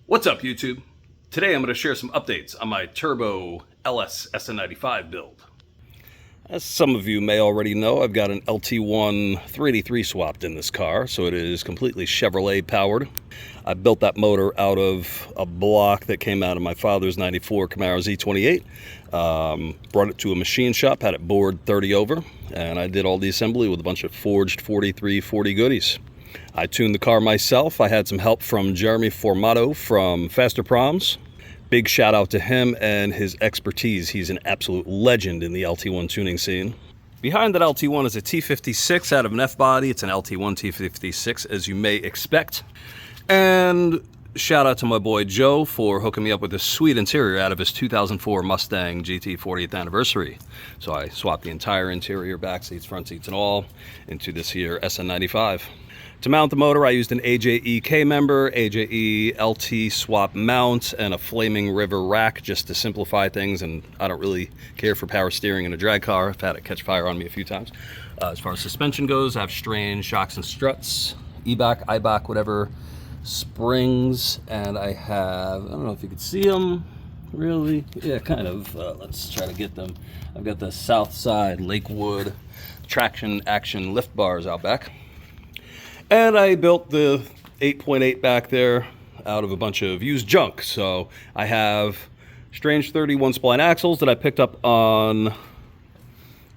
What's up, YouTube? Today I'm going to share some updates on my Turbo LS SN95 build. As some of you may already know, I've got an LT1 383 swapped in this car, so it is completely Chevrolet powered. I built that motor out of a block that came out of my father's 94 Camaro Z28. Brought it to a machine shop, had it bored 30 over, and I did all the assembly with a bunch of forged 4340 goodies. I tuned the car myself. I had some help from Jeremy Formato from Faster Proms. Big shout out to him and his expertise. He's an absolute legend in the LT1 tuning scene. Behind that LT1 is a T56 out of an F-body. It's an LT1 T56, as you may expect. And shout out to my boy Joe for hooking me up with this sweet interior out of his 2004 Mustang GT 40th anniversary. So I swapped the entire interior, back seats, front seats, and all into this here SN95. To mount the motor, I used an AJE K-member, AJE LT swap mount, and a Flaming River rack just to simplify things, and I don't really care for power steering in a drag car. I've had it catch fire on me a few times. As far as suspension goes, I have Strain shocks and struts, E-back, I-back, whatever, springs, and I have, I don't know if you can see them, really, yeah, kind of, let's try to get them. I've got the Southside Lakewood traction action lift bars out back. And I built the 8.8 back there out of a bunch of used junk. So I have Strange 31 spline axles that I picked up on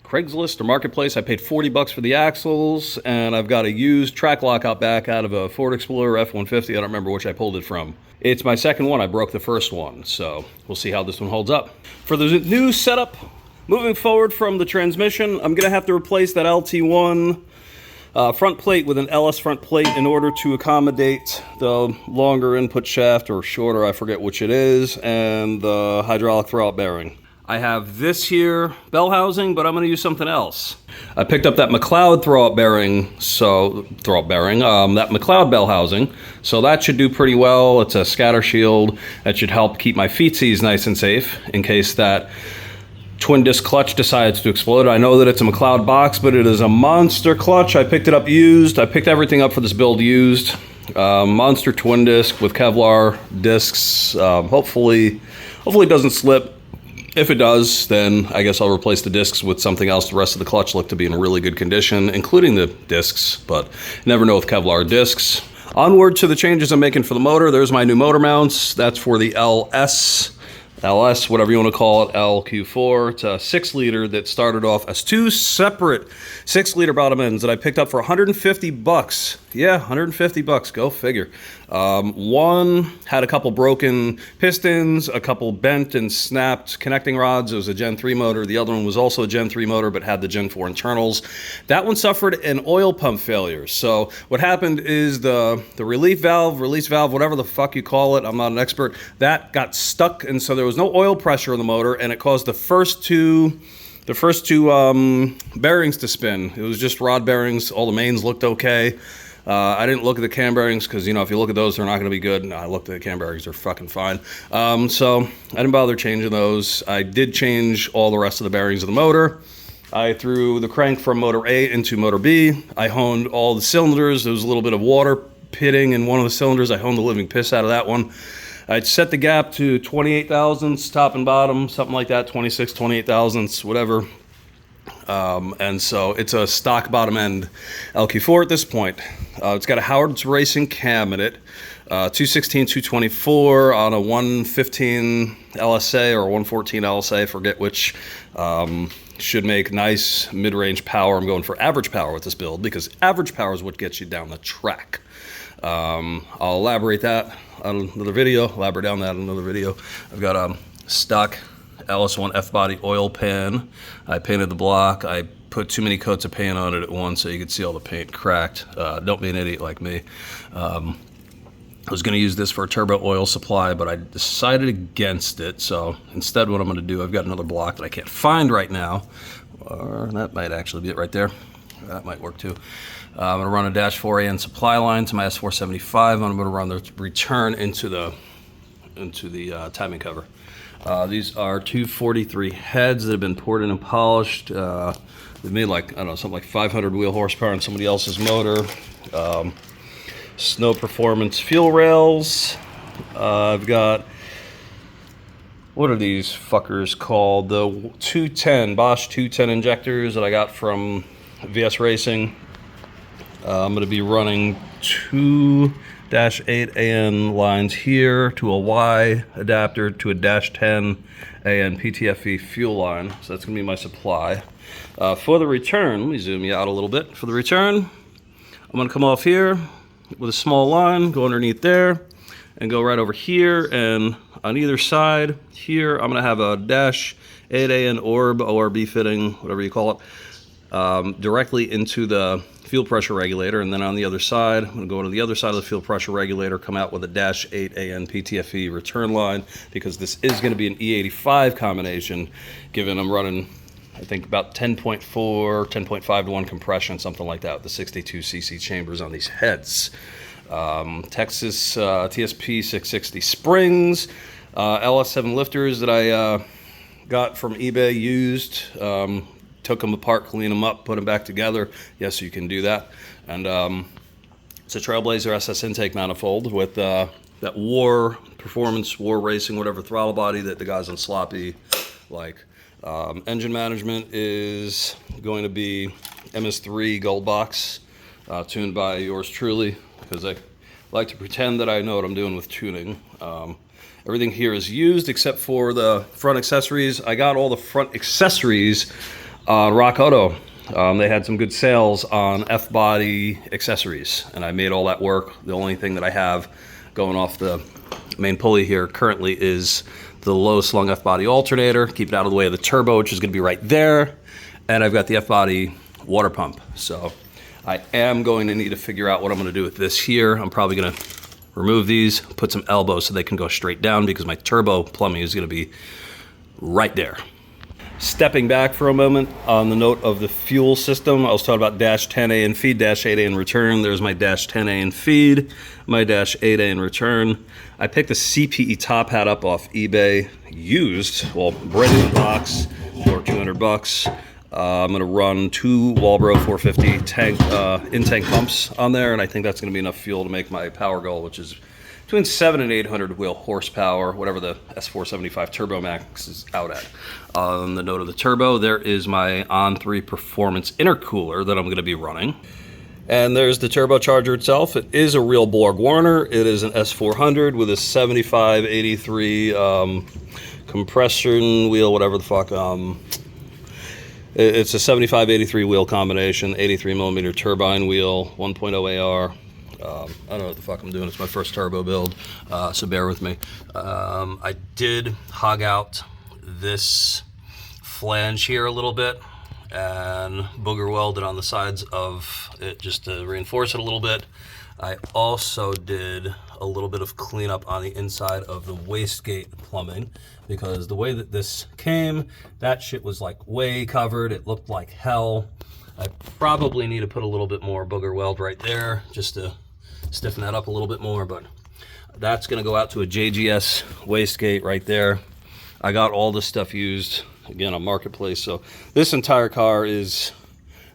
Craigslist or Marketplace. I paid 40 bucks for the axles, and I've got a used track lock out back out of a Ford Explorer F-150. I don't remember which I pulled it from. It's my second one. I broke the first one, so we'll see how this one holds up. For the new setup, moving forward from the transmission, I'm gonna have to replace that LT1 front plate with an LS front plate in order to accommodate the longer input shaft, or shorter, I forget which it is, and the hydraulic throwout bearing. I have this here bell housing, but I'm going to use something else. I picked up that McLeod throwout bearing, that McLeod bell housing, so that should do pretty well. It's a scatter shield that should help keep my feetsies nice and safe in case that twin disc clutch decides to explode. I know that it's a McLeod box, but it is a monster clutch. I picked it up used. I picked everything up for this build used. Monster twin disc with Kevlar discs. Hopefully it doesn't slip. If it does, then I guess I'll replace the discs with something else. The rest of the clutch looked to be in really good condition, including the discs, but you never know with Kevlar discs. Onward to the changes I'm making for the motor. There's my new motor mounts. That's for the LS, whatever you want to call it, LQ4. It's a 6-liter that started off as two separate 6-liter bottom ends that I picked up for 150 bucks. Yeah, 150 bucks, go figure. One had a couple broken pistons, a couple bent and snapped connecting rods. It was a Gen 3 motor. The other one was also a Gen 3 motor, but had the Gen 4 internals. That one suffered an oil pump failure. So what happened is the release valve, whatever the fuck you call it, I'm not an expert, that got stuck, and so there was no oil pressure in the motor, and it caused the first two bearings to spin. It was just rod bearings. All the mains looked okay. I didn't look at the cam bearings because, you know, if you look at those, they're not going to be good. And I looked at the cam bearings, they're fucking fine. So I didn't bother changing those. I did change all the rest of the bearings of the motor. I threw the crank from motor A into motor B. I honed all the cylinders. There was a little bit of water pitting in one of the cylinders. I honed the living piss out of that one. I set the gap to 28 thousandths, top and bottom, something like that, 26, 28 thousandths, whatever. And so it's a stock bottom end LQ4 at this point. It's got a Howard's Racing cam in it, 216, 224 on a 115 LSA or 114 LSA, forget which. Should make nice mid-range power. I'm going for average power with this build because average power is what gets you down the track. I'll elaborate that on another video, I've got a stock LS1 F-body oil pan. I painted the block. I put too many coats of paint on it at once so you could see all the paint cracked. Don't be an idiot like me. I was going to use this for a turbo oil supply, but I decided against it. So instead what I'm going to do, I've got another block that I can't find right now. Or that might actually be it right there. That might work too. I'm going to run a dash 4AN supply line to my S475. I'm going to run the return into the timing cover. These are 243 heads that have been poured in and polished. They made like, I don't know, something like 500 wheel horsepower on somebody else's motor. Snow Performance fuel rails. I've got, what are these fuckers called? The 210, Bosch 210 injectors that I got from VS Racing. I'm going to be running 2-8 AN lines here to a Y adapter to a -10 AN PTFE fuel line. So that's going to be my supply. For the return, let me zoom you out a little bit. For the return, I'm going to come off here with a small line, go underneath there, and go right over here. And on either side here, I'm going to have a -8 AN orb, ORB fitting, whatever you call it, directly into the fuel pressure regulator. And then on the other side, I'm going to go to the other side of the fuel pressure regulator, come out with a -8 AN PTFE return line, because this is going to be an E85 combination, given I'm running, I think, about 10.4, 10.5 to 1 compression, something like that, with the 62cc chambers on these heads. Texas TSP 660 springs, LS7 lifters that I got from eBay used. Took them apart, cleaned them up, put them back together. Yes, you can do that. And it's a Trailblazer SS intake manifold with that war performance, war racing, whatever throttle body that the guys on Sloppy like. Engine management is going to be MS3 Gold Box, tuned by yours truly, because I like to pretend that I know what I'm doing with tuning. Everything here is used except for the front accessories. I got all the front accessories on Rock Auto. They had some good sales on F-body accessories, and I made all that work. The only thing that I have going off the main pulley here currently is the low slung F-body alternator. Keep it out of the way of the turbo, which is going to be right there. And I've got the F-body water pump. So I am going to need to figure out what I'm going to do with this here. I'm probably going to remove these, put some elbows so they can go straight down, because my turbo plumbing is going to be right there. Stepping back for a moment on the note of the fuel system, I was talking about -10A in feed, -8A in return. There's my -10A in feed, my -8A in return. I picked the CPE top hat up off eBay, used, well, brand new box for 200 bucks. I'm going to run 2 Walbro 450 tank in-tank pumps on there, and I think that's going to be enough fuel to make my power goal, which is between 700 and 800 wheel horsepower, whatever the S475 Turbo Max is out at. On the note of the turbo, there is my On3 Performance intercooler that I'm going to be running. And there's the turbocharger itself. It is a real Borg Warner. It is an S400 with a 7583 compression wheel, whatever the fuck. It's a 7583 wheel combination, 83 millimeter turbine wheel, 1.0 AR. I don't know what the fuck I'm doing. It's my first turbo build, so bear with me. I did hog out this flange here a little bit and booger welded on the sides of it just to reinforce it a little bit. I also did a little bit of cleanup on the inside of the wastegate plumbing, because the way that this came, that shit was like way covered. It looked like hell. I probably need to put a little bit more booger weld right there just to stiffen that up a little bit more, but that's going to go out to a JGS wastegate right there. I got all this stuff used, again, on Marketplace, so this entire car is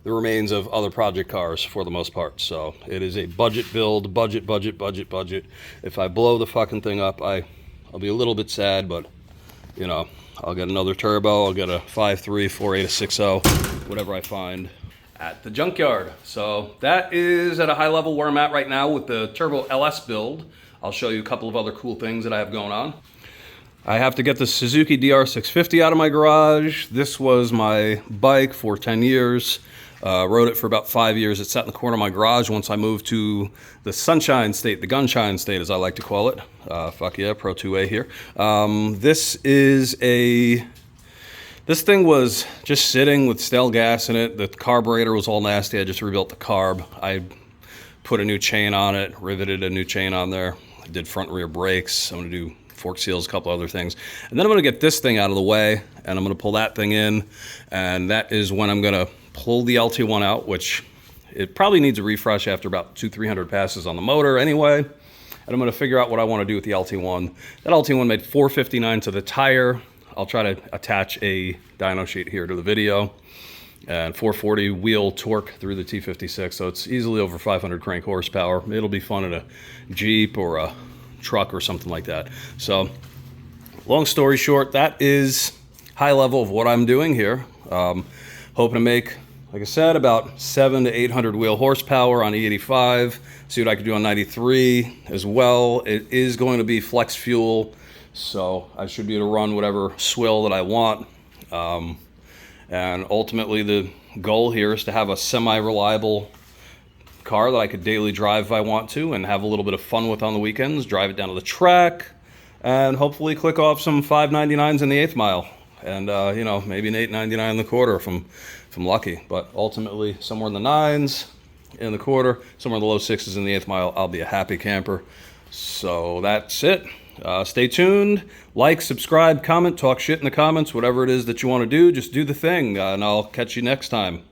the remains of other project cars for the most part. So it is a budget build, budget. If I blow the fucking thing up, I'll be a little bit sad, but you know, I'll get another turbo, I'll get a 5.3, 4.8, a 6.0, whatever I find at the junkyard. So that is at a high level where I'm at right now with the Turbo LS build. I'll show you a couple of other cool things that I have going on. I have to get the Suzuki DR650 out of my garage. This was my bike for 10 years. Rode it for about 5 years. It sat in the corner of my garage once I moved to the Sunshine State, the Gunshine State as I like to call it. Fuck yeah, Pro 2A here. This thing was just sitting with stale gas in it. The carburetor was all nasty. I just rebuilt the carb. I put a new chain on it, riveted a new chain on there. I did front and rear brakes. I'm gonna do fork seals, a couple other things. And then I'm gonna get this thing out of the way, and I'm gonna pull that thing in, and that is when I'm gonna pull the LT1 out, which it probably needs a refresh after about 200-300 passes on the motor anyway. And I'm gonna figure out what I wanna do with the LT1. That LT1 made 459 to the tire. I'll try to attach a dyno sheet here to the video, and 440 wheel torque through the T56, so it's easily over 500 crank horsepower. It'll be fun in a Jeep or a truck or something like that. So long story short, that is high level of what I'm doing here. Hoping to make, like I said, about 700 to 800 wheel horsepower on E85. See what I can do on 93 as well. It is going to be flex fuel, so I should be able to run whatever swill that I want. And ultimately the goal here is to have a semi-reliable car that I could daily drive if I want to and have a little bit of fun with on the weekends, drive it down to the track, and hopefully click off some 599s in the 8th mile. And, you know, maybe an 899 in the quarter if I'm lucky. But ultimately, somewhere in the 9s in the quarter, somewhere in the low 6s in the 8th mile, I'll be a happy camper. So that's it. Stay tuned. Like, subscribe, comment, talk shit in the comments. Whatever it is that you want to do, just do the thing. And I'll catch you next time.